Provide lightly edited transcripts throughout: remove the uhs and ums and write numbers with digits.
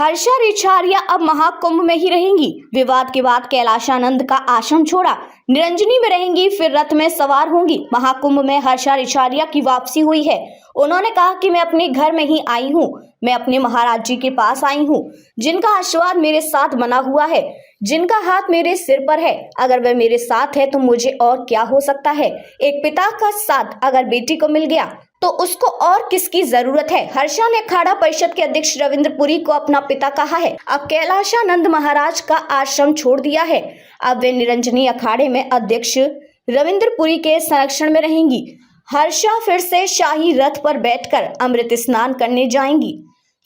हर्षा रिछारिया अब महाकुंभ में ही रहेंगी। विवाद के बाद कैलाशानंद का आश्रम छोड़ा, निरंजनी में रहेंगी, फिर रथ में सवार होंगी। महाकुंभ में हर्षा रिछारिया की वापसी हुई है। उन्होंने कहा कि मैं अपने घर में ही आई हूँ, मैं अपने महाराज जी के पास आई हूँ, जिनका आशीर्वाद मेरे साथ बना हुआ है, जिनका हाथ मेरे सिर पर है। अगर वह मेरे साथ है तो मुझे और क्या हो सकता है। एक पिता का साथ अगर बेटी को मिल गया तो उसको और किसकी जरूरत है। हर्षा ने अखाड़ा परिषद के अध्यक्ष रविंद्र पुरी को अपना पिता कहा है। अब कैलाशानंद महाराज का आश्रम छोड़ दिया है। अब वे निरंजनी अखाड़े में अध्यक्ष रविंद्र पुरी के संरक्षण में रहेंगी। हर्षा फिर से शाही रथ पर बैठकर अमृत स्नान करने जाएंगी।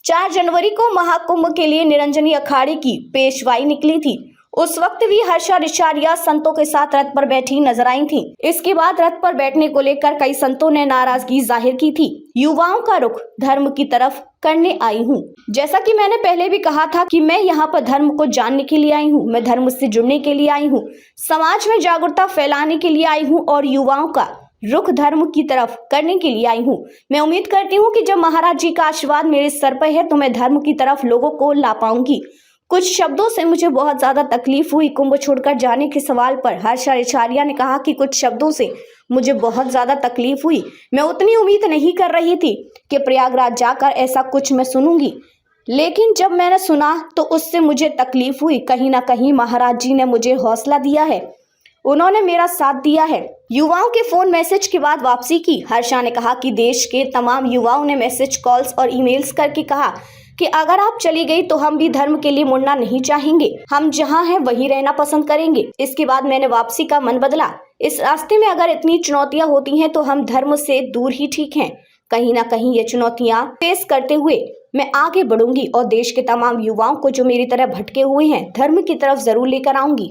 4 जनवरी को महाकुंभ के लिए निरंजनी अखाड़े की पेशवाई निकली थी। उस वक्त भी हर्षा रिछारिया संतों के साथ रथ पर बैठी नजर आई थी। इसके बाद रथ पर बैठने को लेकर कई संतों ने नाराजगी जाहिर की थी। युवाओं का रुख धर्म की तरफ करने आई हूँ। जैसा कि मैंने पहले भी कहा था कि मैं यहाँ पर धर्म को जानने के लिए आई हूँ, मैं धर्म से जुड़ने के लिए आई हूँ, समाज में जागरूकता फैलाने के लिए आई हूँ और युवाओं का रुख धर्म की तरफ करने के लिए आई हूँ। मैं उम्मीद करती हूँ कि जब महाराज जी का आशीर्वाद मेरे सर पर है तो मैं धर्म की तरफ लोगों को ला पाऊंगी। कुछ शब्दों से मुझे बहुत ज्यादा तकलीफ हुई। कुंभ छोड़कर जाने के सवाल पर हर्षा रिछारिया ने कहा कि कुछ शब्दों से मुझे बहुत ज्यादा तकलीफ हुई। मैं उतनी उम्मीद नहीं कर रही थी कि प्रयागराज जाकर ऐसा कुछ मैं सुनूंगी, लेकिन जब मैंने सुना तो उससे मुझे तकलीफ हुई। कहीं ना कहीं महाराज जी ने मुझे हौसला दिया है, उन्होंने मेरा साथ दिया है। युवाओं के फोन मैसेज के बाद वापसी की। हर्षा ने कहा कि देश के तमाम युवाओं ने मैसेज, कॉल्स और ईमेल्स करके कहा कि अगर आप चली गई तो हम भी धर्म के लिए मुड़ना नहीं चाहेंगे, हम जहां हैं वहीं रहना पसंद करेंगे। इसके बाद मैंने वापसी का मन बदला। इस रास्ते में अगर इतनी चुनौतियां होती हैं तो हम धर्म से दूर ही ठीक हैं। कहीं ना कहीं ये चुनौतियां फेस करते हुए मैं आगे बढ़ूंगी और देश के तमाम युवाओं को जो मेरी तरह भटके हुए हैं धर्म की तरफ जरूर लेकर आऊंगी।